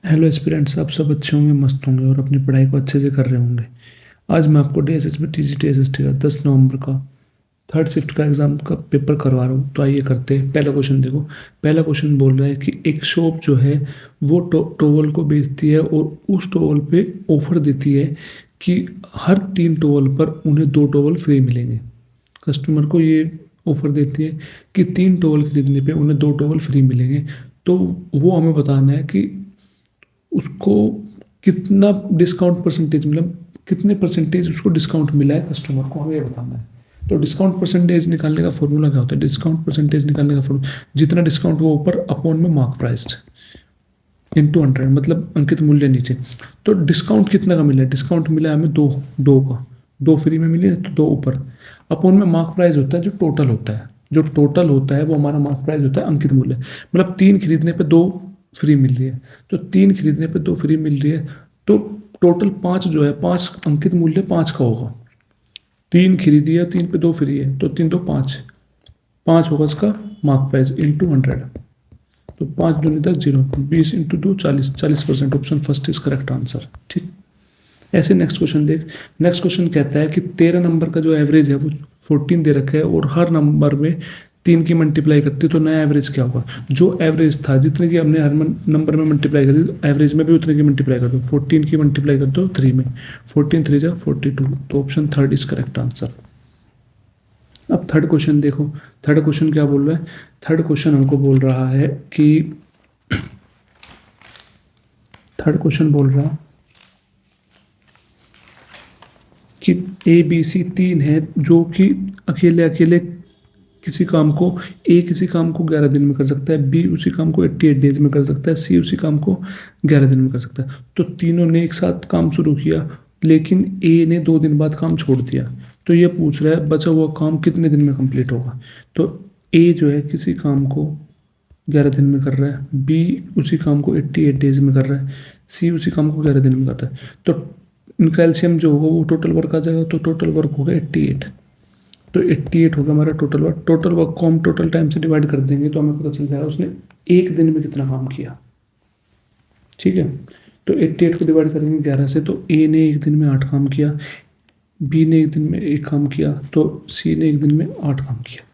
Hello aspirants, आप सब अच्छे होंगे, मस्त होंगे और अपनी पढ़ाई को अच्छे से कर रहे होंगे। आज मैं आपको DSSB TGT SST का 10 नवंबर का थर्ड शिफ्ट का एग्ज़ाम का पेपर करवा रहा हूँ। तो आइए करते हैं। पहला क्वेश्चन देखो। पहला क्वेश्चन बोल रहा है कि एक शॉप जो है वो टॉवल को बेचती है और उस टॉवल पे ऑफर देती है कि हर 3 टॉवल पर उन्हें 2 टॉवल फ्री मिलेंगे। कस्टमर को ये ऑफर देती है कि 3 टॉवल खरीदने पे उन्हें 2 टॉवल फ्री मिलेंगे। तो वो हमें बताना है कि उसको कितना डिस्काउंट परसेंटेज, मतलब कितने परसेंटेज उसको डिस्काउंट मिला है कस्टमर को, हमें ये बताना है। तो डिस्काउंट परसेंटेज निकालने का फॉर्मूला क्या होता है? डिस्काउंट परसेंटेज निकालने का फॉर्मूला, जितना डिस्काउंट वो ऊपर अपॉन में मार्क प्राइस इंटू 100, मतलब अंकित मूल्य नीचे। तो डिस्काउंट कितने का मिला है? डिस्काउंट मिला है हमें दो, दो का। दो फ्री में मिली है तो दो ऊपर। अपॉन में मार्क प्राइस होता है जो टोटल होता है। जो टोटल होता है वो हमारा मार्क प्राइस होता है अंकित मूल्य। मतलब 3 खरीदने पे 2 फ्री मिल रही है, तो 3 खरीदने पे 2 फ्री मिल रही है। तो टोटल 5 जो है, 5 अंकित मूल्य 5 का होगा। 3 खरीदी है, 3 पे 2 फ्री है, तो 3 तो 5, 5 होगा इसका मार्क प्राइस इंटू 100। तो 5 दूनी 10, 0, 20 into 2 40, 40%। Option first is correct answer. ठीक। ऐसे नेक्स्ट क्वेश्चन देख। नेक्स्ट क्वेश्चन कहता है कि 13 नंबर का जो एवरेज है वो 14 दे रखा है और हर नंबर में 3 की मल्टीप्लाई करती है, तो नया एवरेज क्या होगा? जो एवरेज था, जितने की हमने हर नंबर में मल्टीप्लाई कर दी, एवरेज में भी उतने की मल्टीप्लाई कर दो। 14 की मल्टीप्लाई कर दो 3 में, 14 3 जा 42। तो option third is correct answer. अब थर्ड क्वेश्चन देखो। थर्ड क्वेश्चन क्या बोल रहा है? थर्ड क्वेश्चन हमको बोल रहा है कि थर्ड क्वेश्चन बोल रहा है कि ABC 3 है, जो कि अकेले अकेले किसी काम को, ए किसी काम को 11 दिन में कर सकता है, बी उसी काम को 88 डेज में कर सकता है, सी उसी काम को 11 दिन में कर सकता है। तो तीनों ने एक साथ काम शुरू किया, लेकिन ए ने 2 दिन बाद काम छोड़ दिया। तो ये पूछ रहा है बचा हुआ काम कितने दिन में कंप्लीट होगा। तो ए जो है किसी काम को 11 दिन में कर रहा है, बी उसी काम को 88 डेज में कर रहा है, सी उसी काम को 11 दिन में कर रहा है। तो इनका एलसीएम जो होगा वो टोटल वर्क आ जाएगा। तो टोटल वर्क होगा 88। तो 88 होगा हमारा टोटल वर्क। टोटल वर्क को हम टोटल टाइम से डिवाइड कर देंगे तो हमें पता चल जाएगा उसने एक दिन में कितना काम किया। ठीक है। तो 88 को डिवाइड करेंगे 11 से, तो ए ने एक दिन में 8 काम किया, बी ने एक दिन में 1 काम किया, तो सी ने एक दिन में 8 काम किया।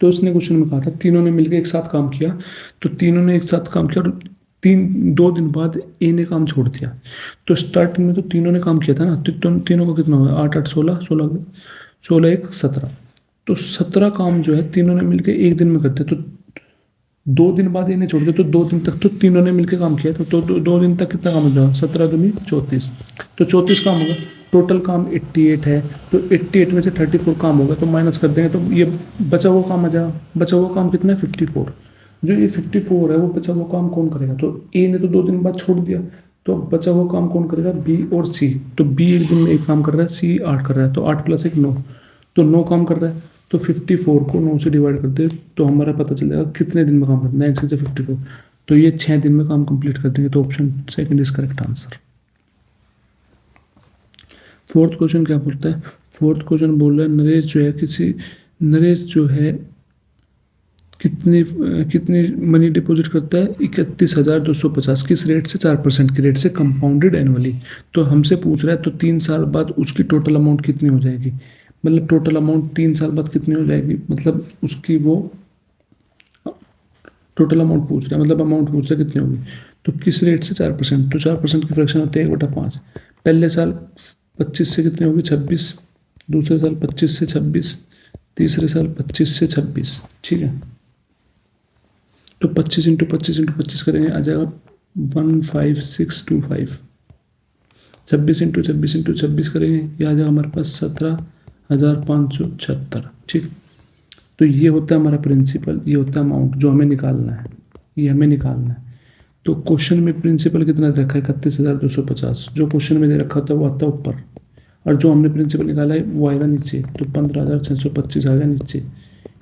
तो उसने क्वेश्चन में कहा था तीनों ने मिलकर एक साथ काम किया। तो तीनों ने एक साथ काम किया और 2 दिन बाद ए ने काम छोड़ दिया। तो स्टार्टिंग में तो तीनों ने काम किया था ना, तो तीनों का कितना होगा? 8 8 16, 16 16 1 17। तो 17 काम जो है तीनों ने मिलकर एक दिन में करते। तो 2 दिन बाद इन्हें छोड़ दिया, तो 2 दिन तक तो तीनों ने मिलकर काम किया। तो 2 दिन तक कितना काम हो जाएगा? 17 दूनी 34। तो 34 काम होगा। टोटल काम 88 है, तो 88 में से 34 काम होगा, तो माइनस कर देंगे तो ये बचा हुआ काम आ जाएगा। बचा हुआ काम कितना है? 54। जो ये 54 है वो बचा हुआ काम कौन करेगा? तो ए ने तो 2 दिन बाद छोड़ दिया, तो बचा हुआ काम कौन करेगा? बी और सी। तो बी एक दिन में 1 काम कर रहा है, सी 8 कर रहा है, तो 8 + 1 9, तो 9 काम कर रहा है। तो 54 को 9 से डिवाइड कर दे तो हमारा पता चल जाएगा कितने दिन में काम करना है। 9 से 54, तो ये 6 दिन में काम कंप्लीट कर देंगे। तो option second is correct answer. Fourth question क्या बोलता है? फोर्थ क्वेश्चन बोल रहा है नरेश जो है कितनी कितनी मनी डिपॉजिट करता है? 31,250। किस रेट से? 4% की रेट से, कंपाउंडेड एनुअली। तो हमसे पूछ रहा है तो 3 साल बाद उसकी टोटल अमाउंट कितनी हो जाएगी? मतलब टोटल अमाउंट 3 साल बाद कितनी हो जाएगी, मतलब उसकी वो टोटल अमाउंट पूछ रहा है, मतलब अमाउंट पूछ रहा है कितनी होगी। तो किस रेट से? 4%। तो 4% की फ्रैक्शन होती है 1/5। पहले साल 25 से कितनी होगी? 26। दूसरे साल 25 से 26। तीसरे साल 25 से 26। ठीक है। तो 25 इंटू 25 इंटू 25 करेंगे, आ जाएगा 15625। 26 इंटू 26 इंटू 26 करेंगे, ये आ जाएगा हमारे पास 17,576। ठीक। तो ये होता है हमारा प्रिंसिपल, ये होता है अमाउंट जो हमें निकालना है, ये हमें निकालना है। तो क्वेश्चन में प्रिंसिपल कितना दे रखा है? 31,250। जो क्वेश्चन में दे रखा होता है वो आता है ऊपर, और जो हमने प्रिंसिपल निकाला है वो आएगा नीचे। तो 15,625 आएगा नीचे।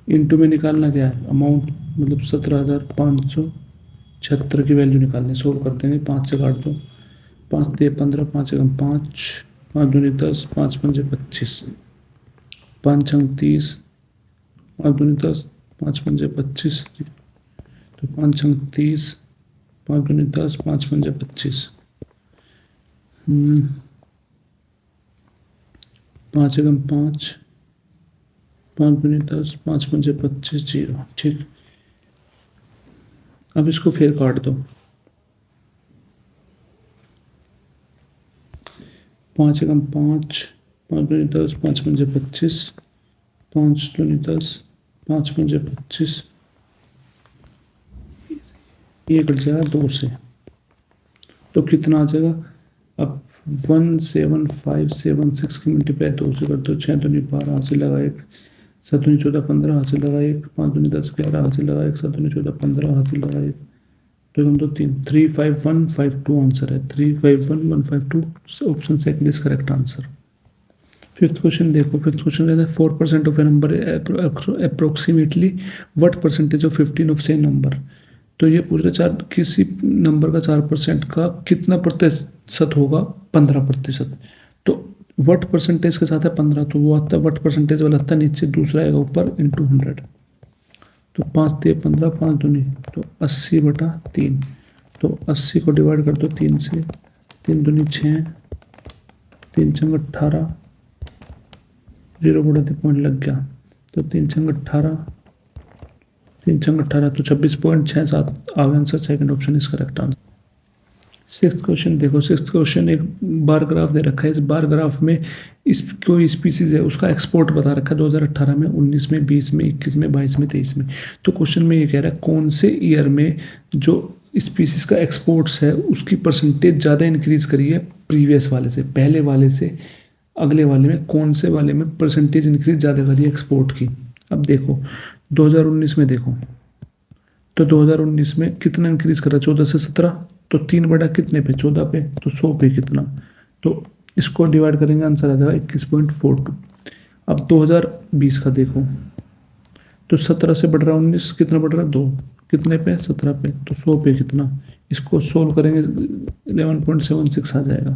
इंटू में निकालना क्या है? अमाउंट, मतलब 17,576 की वैल्यू निकालनी है। सोल्व कर देंगे, 5 से काट दो, 5 ते 15, 5 एकम 5, 5 दूनी 10, 5 पंजे 25, 5 छंग 30, 5 दूनी 10, 5 पंजे 25। तो 5 छंग 30, 5 दूनी 10, 5 पंजे 25, 5 एकम 5, 5 दूनी 10, 5 पंजे 25, 0। ठीक, अब इसको फिर काट दो। 5 एकम 5, 5 दूनी 10, 5 पंजे 25, 5 दूनी 10, 5 पंजे 25, ये कट जाएगा 2 से, तो कितना आ जाएगा? अब 17576 की मल्टीप्लाई 2 से कर दो। 6 दूनी 12, हाथ से लगा 1, 7 दूनी 14 15, हाथ से लगा 1, 5 दूनी 10 11, हाथ से लगा 1, 7 दूनी 14 15, हाथ से लगा 1, 2 3, 35152 आंसर है। 351152 option second is correct answer. Fifth question देखो। फिफ्थ क्वेश्चन कहता है 4% of A number approximately what percentage of 15 of same number. तो ये पूछ रहे किसी नंबर का 4% का कितना प्रतिशत होगा? 15%। तो व्हाट परसेंटेज के साथ है 15, तो वो आता है व्हाट परसेंटेज वाला आता है नीचे, दूसरा आएगा ऊपर इंटू 100। तो 5 3 15, 5 दूनी तो 80/3। तो 80 को डिवाइड कर दो 3 से, 3 दूनी 6, 3 छंग 18, 0 पॉइंट लग गया, तो 3 छंग 18, 3 छंग 18, तो 26.67 आगे answer. Second option is correct answer. Sixth question देखो। सिक्स्थ क्वेश्चन एक बार ग्राफ दे रखा है। इस बार ग्राफ में इस कोई स्पीसीज है, उसका एक्सपोर्ट बता रखा है 2018 में, 19 में, 20 में, 21 में, 22 में, 23 में। तो क्वेश्चन में ये कह रहा है कौन से ईयर में जो स्पीसीज का एक्सपोर्ट्स है उसकी परसेंटेज ज़्यादा इंक्रीज करी है प्रीवियस वाले से, पहले वाले से अगले वाले में, कौन से वाले में परसेंटेज इंक्रीज ज़्यादा करी है एक्सपोर्ट की। अब देखो 2019 में देखो, तो 2019 में कितना इंक्रीज करा? 14 से 17, तो 3 बटा कितने पे? 14 पे, तो 100 पे कितना? तो इसको डिवाइड करेंगे, आंसर आ जाएगा 21.42। अब 2020 का देखो, तो 17 से बढ़ रहा 19, कितना बढ़ रहा 2, कितने पे? 17 पे, तो 100 पे कितना? इसको सोल्व करेंगे 11.76 आ जाएगा।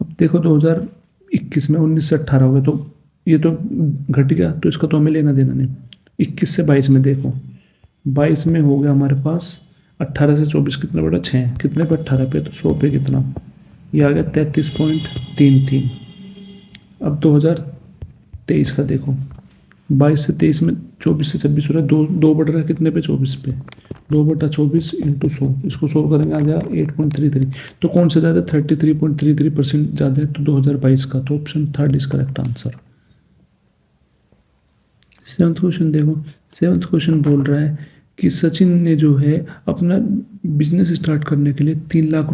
अब देखो 2021 में 19 से 18 हो गए, तो ये तो घट गया, तो इसका तो हमें लेना देना नहीं। 21 से 22 में देखो, 22 में हो गया हमारे पास 18 से 24, कितना बड़ा 6, कितने पे? 18 पे, तो 100 पे कितना? ये आ गया 33.33। अब 2023 का देखो, 22 से 23 में 24 से 26 हो रहा है, दो बढ़ रहा है, कितने पे? 24 पे, 2/24 इंटू 100, इसको सोल्व करेंगे आ जाएगा 8.33। तो कौन सा ज़्यादा? 33.33% ज़्यादा है, तो 2022 का, तो option third is correct answer. Seventh question देखो। सेवन्थ क्वेश्चन बोल रहा है कि सचिन ने जो है अपना बिजनेस स्टार्ट करने के लिए 3 लाख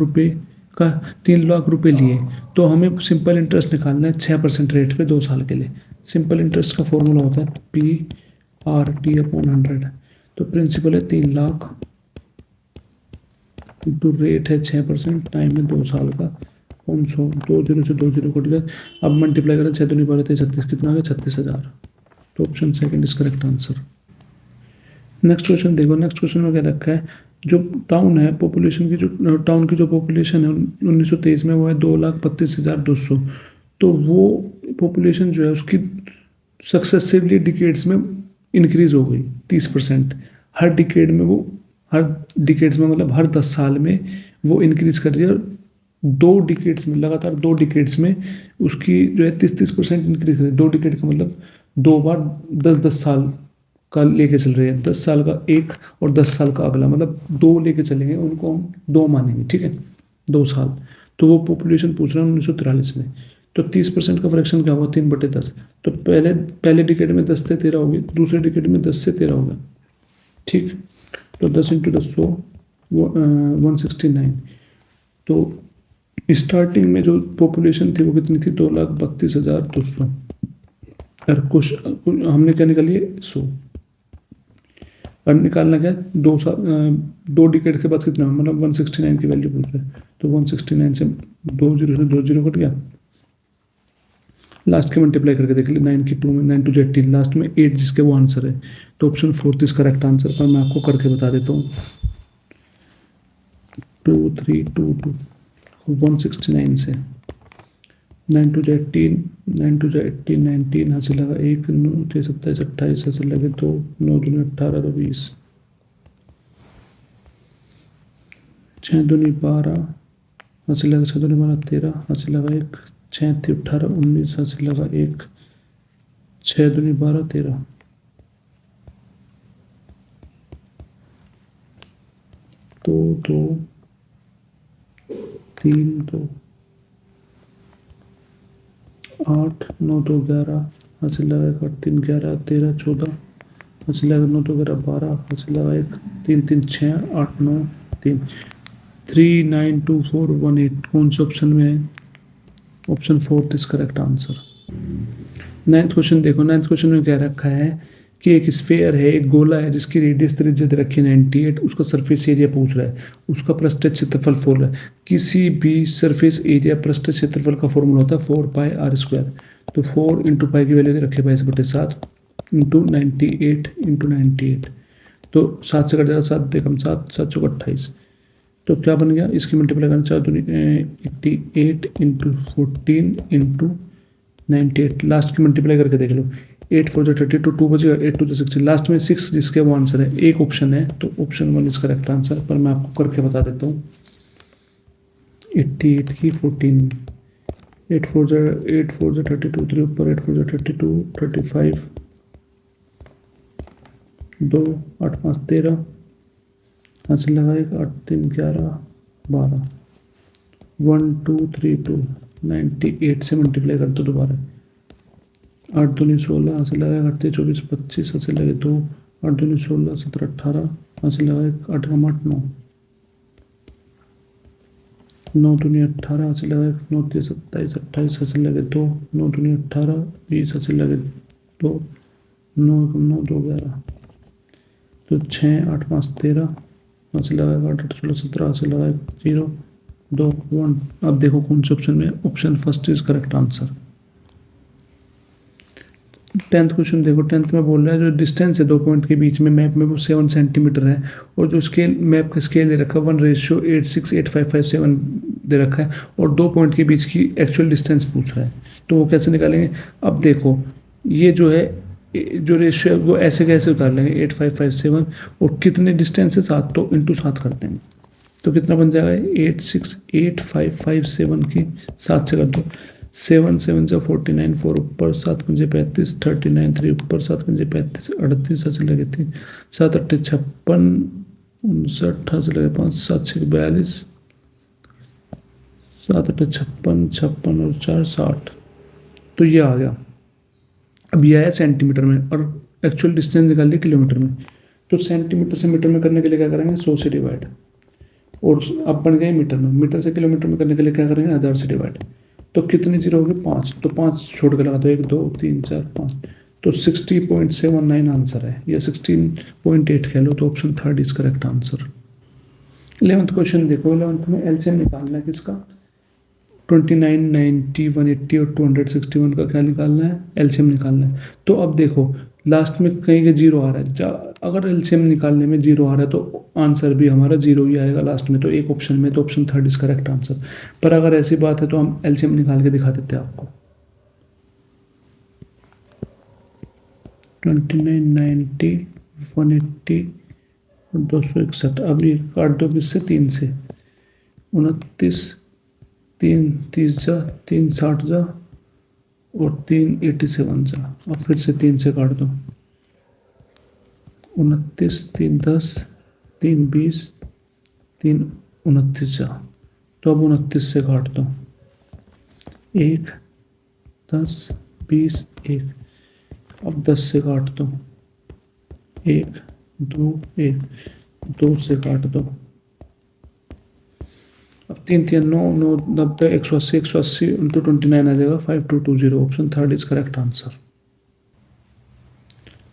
रुपए लिए, तो हमें सिंपल इंटरेस्ट निकालना है 6% रेट पे 2 साल के लिए। सिंपल इंटरेस्ट का फॉर्मूला होता है PRT/100। तो प्रिंसिपल है 3 लाख इंटू रेट है 6%, टाइम है 2 साल का, 500, 2 0 से 2 0 कट गया। अब मल्टीप्लाई करें 6 दूनी 12 36, कितना आ गया? 36,000। तो option second is correct answer. Next question देखो। नेक्स्ट क्वेश्चन में क्या रखा है? जो टाउन है, पॉपुलेशन की जो टाउन की जो पॉपुलेशन है 1923 में वो है 2,32,200। तो वो पॉपुलेशन जो है उसकी सक्सेसिवली डिकेड्स में इंक्रीज हो गई 30%। हर डिकेड में वो, हर डिकेड्स में मतलब हर 10 साल में वो इंक्रीज कर रही है। 2 डिकेड्स में, लगातार 2 डिकेड्स में उसकी जो है 30% इंक्रीज कर रही है। 2 डिकेड का मतलब 2 बार 10-10 साल का लेके चल रहे हैं। 10 साल का एक और 10 साल का अगला, मतलब 2 लेके चलेंगे, उनको हम 2 मानेंगे, ठीक है, 2 साल। तो वो पॉपुलेशन पूछ रहे हैं 1943 में। तो 30% का फ्रैक्शन क्या होगा? 3/10। तो पहले डिकेड में 10 से 13 हो गई, दूसरे डिकेड में 10 से 13 हो गया, ठीक। तो 10 × 10 100, 169। तो स्टार्टिंग में जो पॉपुलेशन थी वो कितनी थी? 2,32,200। और कुछ हमने क्या निकाली है? 100। और निकालना क्या है? 2 डिकेड के बाद कितना, मतलब 169 की वैल्यू पूछ रहे हैं। तो 169 से 2 0 से 2 0 कट गया, लास्ट के मल्टीप्लाई करके देख ली, 9 की 2 में, 9 2 18, लास्ट में 8 जिसके वो आंसर है। तो option fourth is correct answer. पर मैं आपको करके बता देता हूँ। 2 3 2 2 169 से 9 2 18, 9 2 18, 19 हासिल लगा 1, 9 6 27 28 हासिल लगे 2, 9 2 18 तो 20, छः दूनी 12, हाथ से लगा 6 दूनी 12 13, हाथ से लगा 1, 6 3 18 19, हाथ से लगा 1, 6 दूनी 12 13, 2 2 3 2, 8 9 2 11, हाथ से लगा 1 8 3 11 13 14, हाथ से लगा 9 2 11 12, हाथ से लगा 1 3 3 6 8 9 3, 3 9 2 4 1 8 कौन से ऑप्शन में है? Option 4 is correct answer. Ninth question देखो, नाइन्थ क्वेश्चन में क्या रखा है कि एक स्फेयर है, एक गोला है जिसकी रेडियस त्रिज्या दे रखी है 98, उसका सरफेस एरिया पूछ रहा है, उसका पृष्ठ क्षेत्रफल 4 है। किसी भी सरफेस एरिया पृष्ठ क्षेत्रफल का फॉर्मूला होता है 4πr²। तो 4 इंटू पाई की वैल्यू दे रखी है 22/7 इंटू 98 इंटू 98, तो 7 से कट जाएगा, 7 देखम 7 7 चौक 28, तो क्या बन गया, इसकी मल्टीप्लाई करना 4 दूनी 88 इंटू 14 इंटू 98, लास्ट की मल्टीप्लाई करके देख लो, 8 4 32 2 बजेगा, 8 2 16, लास्ट में 6 जिसके वो आंसर है। एक ऑप्शन है तो ऑप्शन 1 इज करेक्ट आंसर, पर मैं आपको करके बता देता हूँ। 88 की 14, 8 4 32 3 ऊपर 8 4 32 35 2 8 5 13, हाथ से लगा 1 8 3 11 12, 1 2 3 2 98 से मल्टीप्लाई कर दो दोबारा, 8 दूनी 16, हाथ से लगा 8 24 25, हाथ से लगे 2 8 दूनी 16 17 18, हाथ से लगा 8 कम 8 9 9 दूनी 18, हाथ से लगा 9 3 27 28, हाथ से लगे 2 9 दूनी 18 20, हाथ से लगे 2 9 कम 9 2 11, तो 6 8 5 13, हाथ से लगा 8 8 16 17, हाथ से लगा 0 2 1। अब देखो कौन से ऑप्शन में, option first is correct answer. 10th question देखो, 10th में बोल रहा है जो डिस्टेंस है 2 पॉइंट के बीच में मैप में वो 7 सेंटीमीटर है, और जो स्केल मैप का स्केल दे रखा है 1:86855 दे रखा है, और 2 पॉइंट के बीच की एक्चुअल डिस्टेंस पूछ रहा है, तो वो कैसे निकालेंगे। अब देखो ये जो है जो रेशियो है वो ऐसे कैसे उतार लेंगे, 8557 और कितने डिस्टेंस है 7, तो इंटू 7 कर देंगे, तो कितना बन जाएगा 868557 की 7 से कर दो, 7 7 से 49 4 ऊपर 7 पंजे 35 39 3 ऊपर 7 पंजे 35 38 से लगे 3 7 8 56 59 से लगे 5 7 6 42 7 8 56 56 और 4 60, तो ये आ गया। अब यह है सेंटीमीटर में और एक्चुअल डिस्टेंस निकाल ली किलोमीटर में, तो सेंटीमीटर से मीटर में करने के लिए क्या करेंगे 100 से डिवाइड, और अब बन गए मीटर में, मीटर से किलोमीटर में करने के लिए क्या करेंगे 1000 से डिवाइड, तो कितने जीरो हो गए 5, तो 5 छोड़ के लगा दो 1 2 3 4 5, तो 60.79 आंसर है, या 16.8 कह लो, तो option 3 is correct answer. 11th question देखो, 11th में एलसीएम निकालना है किसका, 29 90 180 और 261 का क्या निकालना है, एलसीएम निकालना है। तो अब देखो लास्ट में कहीं के जीरो आ रहा है, अगर एलसीएम निकालने में जीरो आ रहा है तो आंसर भी हमारा जीरो ही आएगा लास्ट में, तो एक ऑप्शन में, तो ऑप्शन 3 इज करेक्ट आंसर। पर अगर ऐसी बात है तो हम एलसीएम निकाल के दिखा देते हैं आपको। 29 90 180 और 261, अब ये काट दो किससे 3 से, 29 3 30 जा 3 60 जा और 3 87 जा, अब फिर से 3 से काट दो, 29 3 10 3 20 3 29 जा, तो अब 29 से काट दो, 1 10 20 1, अब 10 से काट दो, 1 2 1 2 से काट दो, अब 3 3 9 9 90 180 इंटू 29 आ जाएगा 5220, option 3 is correct answer.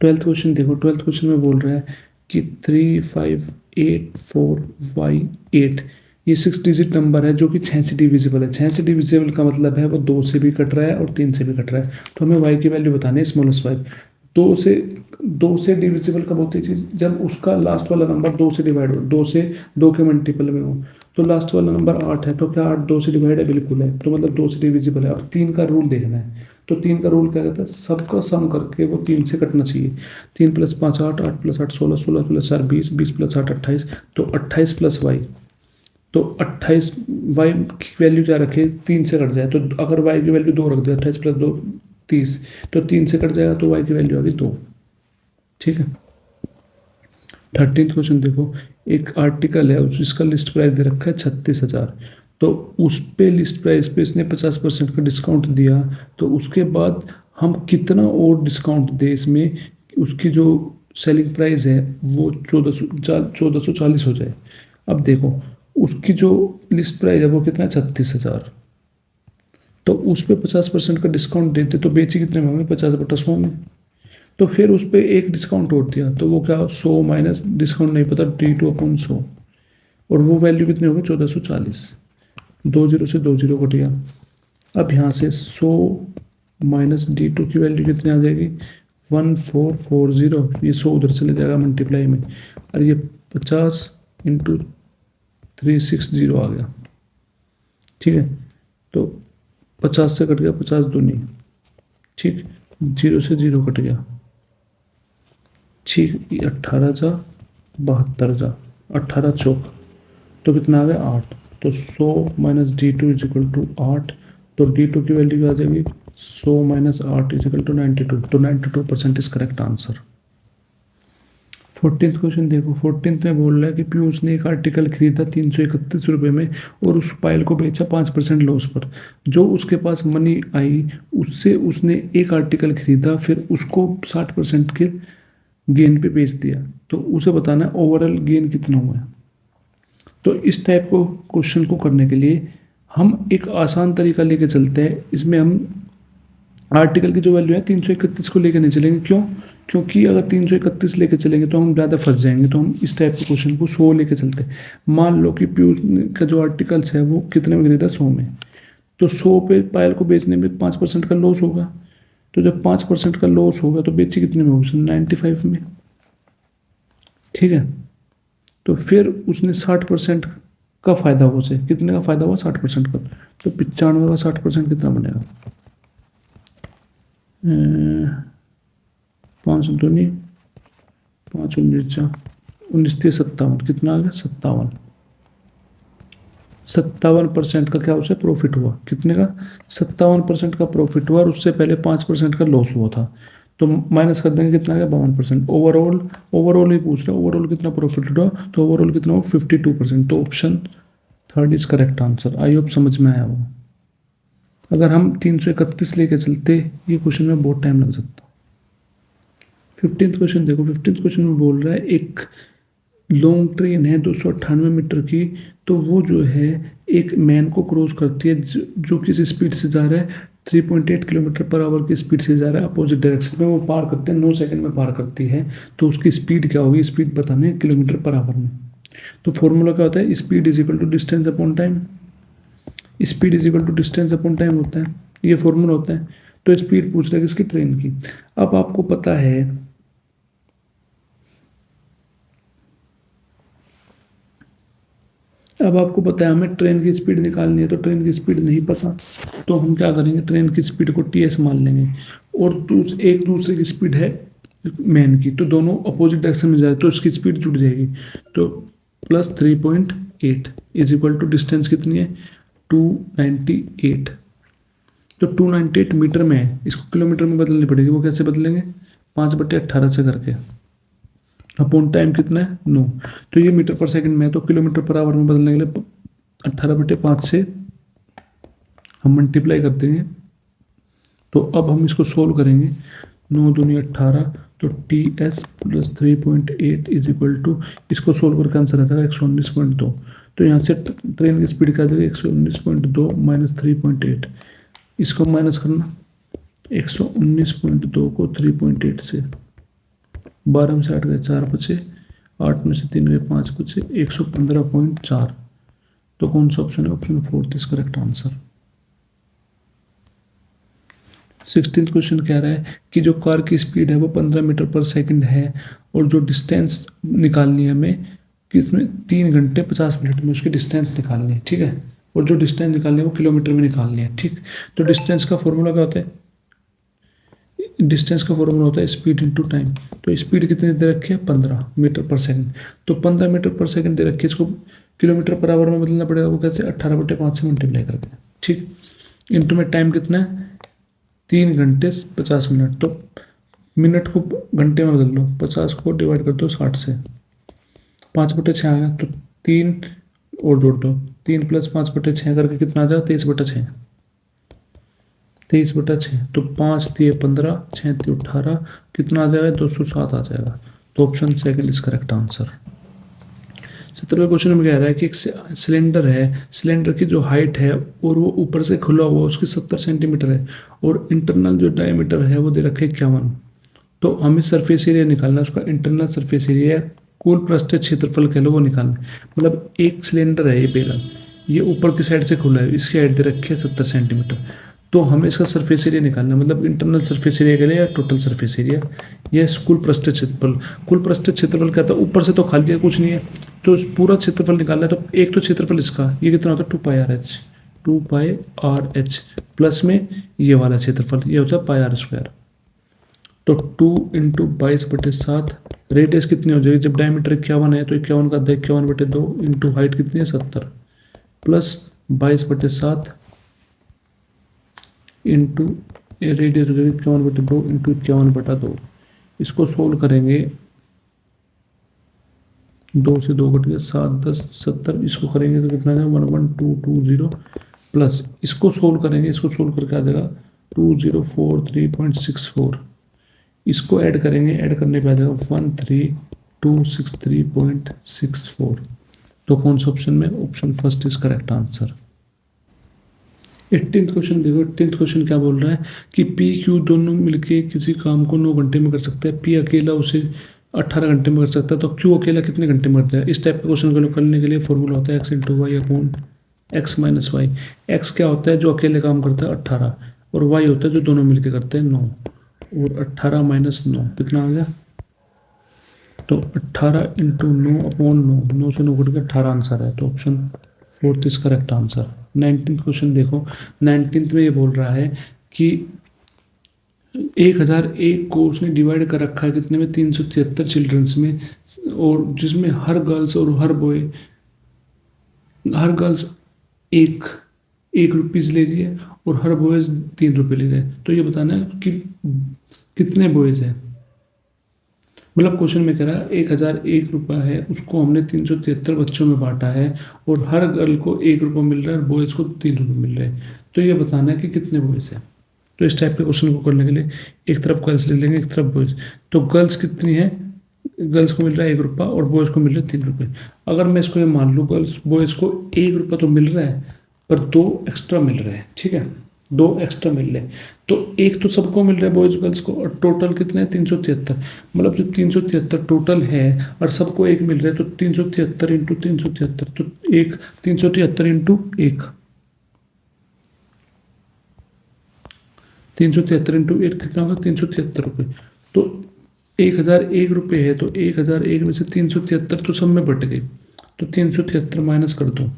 12th question देखो, 12th क्वेश्चन में बोल रहा है कि 3584y8 ये 6 डिजिट नंबर है जो कि 6 से डिविजिबल है। 6 से डिविजिबल का मतलब है वो 2 से भी कट रहा है और 3 से भी कट रहा है, तो हमें y की वैल्यू बतानी है स्मॉलेस्ट y। 2 से डिविजिबल कब होती है चीज़, जब उसका लास्ट वाला नंबर 2 से डिवाइड हो, 2 से 2 के मल्टीपल में हो, तो लास्ट वाला नंबर 8 है, तो क्या 8 2 से डिवाइड है, बिल्कुल है, तो मतलब 2 से डिविजिबल है। और 3 का रूल देखना है, तो 3 का रूल क्या कहता है, सबका सम करके वो 3 से कटना चाहिए। 3 + 5 8 8 + 8 16 16 + 4 20 20 + 8 28, तो 28 + y तो 28 वाई की वैल्यू क्या रखे, 3 से कट जाए, तो अगर वाई की वैल्यू 2 रख दे, 28 + 2 30, तो 3 से कट जाएगा तो वाई की वैल्यू आ गई 2। ठीक है। 13th क्वेश्चन देखो, एक आर्टिकल है जिसका लिस्ट प्राइस दे रखा है 36,000, तो उस पे लिस्ट प्राइस पे इसने 50% का डिस्काउंट दिया, तो उसके बाद हम कितना और डिस्काउंट दे इसमें, उसकी जो सेलिंग प्राइस है वो 1440 हो जाए। अब देखो, उसकी जो लिस्ट प्राइस है वो कितना है, 36,000, तो उस पर 50% का डिस्काउंट देते तो बेची कितने में होंगे, 50/100 में। तो फिर उस पर एक डिस्काउंट और दिया, तो वो क्या, 100 माइनस डिस्काउंट नहीं पता, D2/100, और वो वैल्यू कितनी होगी, 1440। 2 जीरो से 2 जीरो कट गया। अब यहाँ से 100 माइनस D2 की वैल्यू कितनी आ जाएगी, 1440। ये 100 उधर चले जाएगा मल्टीप्लाई में, और ये 50 × 360 आ गया। ठीक है, तो 50 से कट गया 50 दूनी, ठीक, 0 से 0 कट गया, ठीक, 18 जा 72 जा 18 चौक, तो कितना आ गया 8, तो 100 माइनस D2 = 8, तो D2 की वैल्यू क्या आ जाएगी, 100 माइनस 8 = 92, तो 92% is correct answer. 14th question देखो, 14th में बोल रहा है कि पीयूष ने एक आर्टिकल खरीदा 331 रुपये में और उस फाइल को बेचा 5% लॉस पर। जो उसके पास मनी आई उससे उसने एक आर्टिकल खरीदा, फिर उसको 60% के गेन पे बेच दिया, तो उसे बताना है ओवरऑल गेन कितना हुआ है। तो इस टाइप को क्वेश्चन को करने के लिए हम एक आसान तरीका लेके चलते हैं। इसमें हम आर्टिकल की जो वैल्यू है 331 को लेकर नहीं चलेंगे, क्यों, क्योंकि अगर 331 लेके चलेंगे तो हम ज़्यादा फंस जाएंगे, तो हम इस टाइप के क्वेश्चन को 100 लेके चलते हैं। मान लो कि पीयूष का जो आर्टिकल्स है वो कितने में खरीदा, 100 में, तो 100 पे पायल को बेचने में 5% का लॉस होगा, तो जब 5% का लॉस होगा तो बेची कितने में होगी, 95 में। ठीक है, तो फिर उसने 60% का फ़ायदा हुआ, से कितने का फ़ायदा हुआ, 60% का, तो 95 का 60% कितना बनेगा, 5 दूनी 5 19 57, कितना आ गया, 57। 57% का क्या उसे प्रॉफिट हुआ, कितने का, 57% का प्रॉफिट हुआ, और उससे पहले 5% का लॉस हुआ था, तो माइनस कर देंगे, कितना गया, 52%। ओवरऑल ही पूछ रहा है, ओवरऑल कितना प्रॉफिट हुआ, तो ओवरऑल कितना हुआ, 52%। तो option 3 is correct answer. I hope समझ में आया होगा। अगर हम 331 लेके चलते, ये क्वेश्चन में बहुत टाइम लग सकता। 15th क्वेश्चन देखो, 15th क्वेश्चन में बोल रहा है एक लॉन्ग ट्रेन है 298 मीटर की, तो वो जो है एक मैन को क्रॉस करती है जो किस स्पीड से जा रहा है, 3.8 km/h की स्पीड से जा रहा है अपोजिट डायरेक्शन में, वो पार करते हैं 9 सेकंड में पार करती है, तो उसकी स्पीड क्या होगी, स्पीड बताना है km/h में। तो फॉर्मूला क्या होता है, speed is equal to distance upon time, speed is equal to distance upon time होता है, ये फॉर्मूला होता है। तो स्पीड पूछ रहा है किसकी, ट्रेन की। अब आपको पता है हमें ट्रेन की स्पीड निकालनी है, तो ट्रेन की स्पीड नहीं पता, तो हम क्या करेंगे, ट्रेन की स्पीड को TS मान लेंगे, और एक दूसरे की स्पीड है मैन की, तो दोनों अपोजिट डायरेक्शन में जाए तो इसकी स्पीड जुड़ जाएगी, तो plus 3.8 is equal to distance कितनी है, 298, तो 298 मीटर में है, इसको किलोमीटर में बदलनी पड़ेगी, वो कैसे बदलेंगे, 5/18 से करके, अपॉन टाइम कितना है, 9, तो ये मीटर पर सेकंड में है, तो km/h में बदलने के लिए 18/5 से हम मल्टीप्लाई कर देंगे। तो अब हम इसको सोल्व करेंगे, 9 दूनी 18, तो TS + 3.8 इज इक्वल टू, इसको सोल्व करके आंसर आता है 119.2, तो यहाँ से ट्रेन की स्पीड क्या आ जाएगी, 119.2 माइनस 3.8, इसको माइनस करना, 119.2 को 3.8 से, 12 में से 8 गए 4 बचे, 8 में से 3 गए 5 बचे, 115.4, तो कौन सा ऑप्शन है, option 4 is correct answer. 16th question कह रहा है कि जो कार की स्पीड है वो 15 मीटर पर सेकंड है, और जो डिस्टेंस निकालनी है हमें, कि इसमें 3 घंटे 50 मिनट में उसकी डिस्टेंस निकालनी है, ठीक है, और जो डिस्टेंस निकालनी है वो किलोमीटर में निकालनी है, ठीक। तो डिस्टेंस का फॉर्मूला क्या होता है, डिस्टेंस का फॉर्मूला होता है स्पीड इनटू टाइम। तो स्पीड कितनी दे रखी है 15 मीटर पर सेकंड। तो 15 मीटर पर सेकंड दे रखी है, इसको किलोमीटर पर आवर में बदलना पड़ेगा। वो कैसे 18/5 से मल्टीप्लाई करके, ठीक। इनटू में टाइम कितना है 3 घंटे 50 मिनट। तो मिनट को घंटे में बदल लो, 50 को डिवाइड कर दो 60 से, 5/6 आ गया। तो 3 और जोड़ दो, 3 + 5/6 करके कितना आ जाएगा 23/6। 23/6 तो 5 × 15, 6 × 18 कितना आ जाएगा 207 आ जाएगा। तो option second is correct answer. 17वें क्वेश्चन में कह रहा है कि एक सिलेंडर है, सिलेंडर की जो हाइट है और वो ऊपर से खुला हुआ उसकी 70 सेंटीमीटर है, और इंटरनल जो डायमीटर है वो दे रखे 51। तो हमें सरफेस एरिया निकालना है, उसका इंटरनल सरफेस एरिया, कुल पृष्ठीय क्षेत्रफल कह लो वो निकालना है। मतलब एक सिलेंडर है ये बेलन, ये ऊपर की साइड से खुला है, इसकी हाइट दे रखी है 70 सेंटीमीटर। तो हमें इसका सरफेस एरिया निकालना है, मतलब इंटरनल सरफेस एरिया के लिए या टोटल सरफेस एरिया, यह कुल पृष्ठीय क्षेत्रफल। कुल पृष्ठीय क्षेत्रफल क्या था, ऊपर से तो खाली है कुछ नहीं है, तो पूरा क्षेत्रफल निकालना है। तो एक तो क्षेत्रफल इसका ये कितना होता है 2πRh, 2πRh प्लस में ये वाला क्षेत्रफल ये होता है πr²। तो 2 × 22/7 रेडियस कितनी हो जाएगी, जब डायमीटर 51 है तो 51 का 51/2 इंटू हाइट कितनी है 70 प्लस 22/7 इंटू रेडियस हो जाएगी 51/2 इंटू 51/2। इसको सोल्व करेंगे, 2 से 2 कट गया, 7 10 70, इसको करेंगे तो कितना आ जाएगा 11220 प्लस इसको सोल्व करेंगे, इसको सोल्व करके आ जाएगा 2043.64। इसको ऐड करेंगे, ऐड करने पे आ जाएगा 13263.64। तो कौन सा ऑप्शन में, option first is correct answer. 18th question देखो, 18th क्वेश्चन क्या बोल रहा है कि पी क्यू दोनों मिलके किसी काम को 9 घंटे में कर सकता है, पी अकेला उसे 18 घंटे में कर सकता है, तो क्यू अकेला कितने घंटे में करता है। इस टाइप के क्वेश्चन को करने के लिए फॉर्मूला होता है x × y/x - y। x क्या होता है जो अकेले काम करता है 18, और y होता है जो दोनों मिलके करते हैं 9, और 18 - 9 कितना आ गया, तो 18 × 9/9, 9 से 9 कट के 18 आंसर है। तो option fourth is correct answer. 19th question देखो, 19th में ये बोल रहा है कि 1001 को उसने डिवाइड कर रखा है कितने में 373 चिल्ड्रंस में, और जिसमें हर गर्ल्स और हर गर्ल्स एक रुपीज़ ले रही है और हर बॉयज़ 3 रुपये ले रहे हैं। तो ये बताना है कि कितने बॉयज़ हैं। मतलब क्वेश्चन में कह रहा है 1001 रुपया है, उसको हमने 373 बच्चों में बांटा है, और हर गर्ल को 1 रुपया मिल रहा है और बॉयज़ को 3 रुपये मिल रहे हैं। तो ये बताना है कि कितने बॉयज़ हैं। तो इस टाइप के क्वेश्चन को करने के लिए एक तरफ गर्ल्स ले लेंगे, एक तरफ बॉयज़। तो गर्ल्स कितनी है, गर्ल्स को मिल रहा है 1 रुपया और बॉयज़ को मिल रहा है 3 रुपये। अगर मैं इसको ये मान लूँ गर्ल्स बॉयज़ को 1 रुपया तो मिल रहा है, पर 2 एक्स्ट्रा मिल रहे हैं, ठीक है, 2 एक्स्ट्रा मिल रहे हैं। तो एक तो सबको मिल रहा है बॉयज़ गर्ल्स को, और टोटल कितने हैं 373। मतलब जो 373 टोटल है और सबको 1 मिल रहा है, तो 373 × 373, तो 373 × 1, 373 × 8 कितना होगा 373 रुपये। तो 1001 रुपये है, तो 1001 में से 373 तो सब में बट गए, तो 373 माइनस कर दो।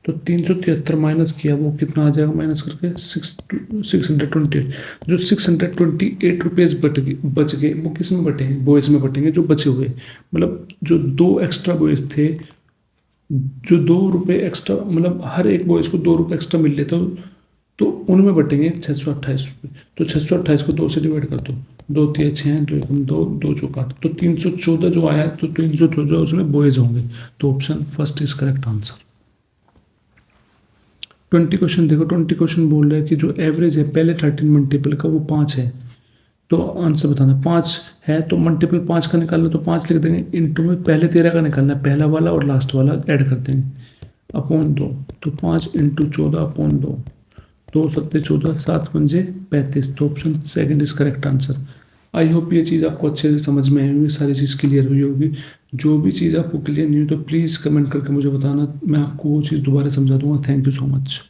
तो 373 माइनस किया वो कितना आ जाएगा, माइनस करके 628। जो 628 रुपीज़ बच गए वो किस में बटेंगे, बॉयज़ में बटेंगे जो बचे हुए। मतलब जो 2 एक्स्ट्रा बॉयज़ थे, जो 2 रुपये एक्स्ट्रा, मतलब हर एक बॉयज़ को 2 रुपये एक्स्ट्रा मिल लेता, तो उनमें बटेंगे 628 रुपये। तो 628 को 2 से डिवाइड कर दो, 2 × 3 = 6, 2 × 1 = 2, 2 × 4 = 8, तो 314 जो आया, तो 314 उसमें बॉयज़ होंगे। तो option first is correct answer. 20 question देखो, 20 क्वेश्चन बोल रहा है कि जो एवरेज है पहले 13 मल्टीपल का वो 5 है। तो आंसर बताना, 5 है तो मल्टीपल 5 का निकालना, तो 5 लिख देंगे, इंटू में पहले 13 का निकालना है, पहला वाला और लास्ट वाला ऐड कर देंगे, अपॉन 2। तो 5 × 14/2, 2 × 7 = 14, 7 × 5 = 35। तो option second is correct answer. I hope ये चीज़ आपको अच्छे से समझ में आई होगी, सारी चीज़ क्लियर हुई होगी। जो भी चीज़ आपको क्लियर नहीं हुई तो प्लीज़ कमेंट करके मुझे बताना, मैं आपको वो चीज़ दोबारा समझा दूंगा। Thank you so much.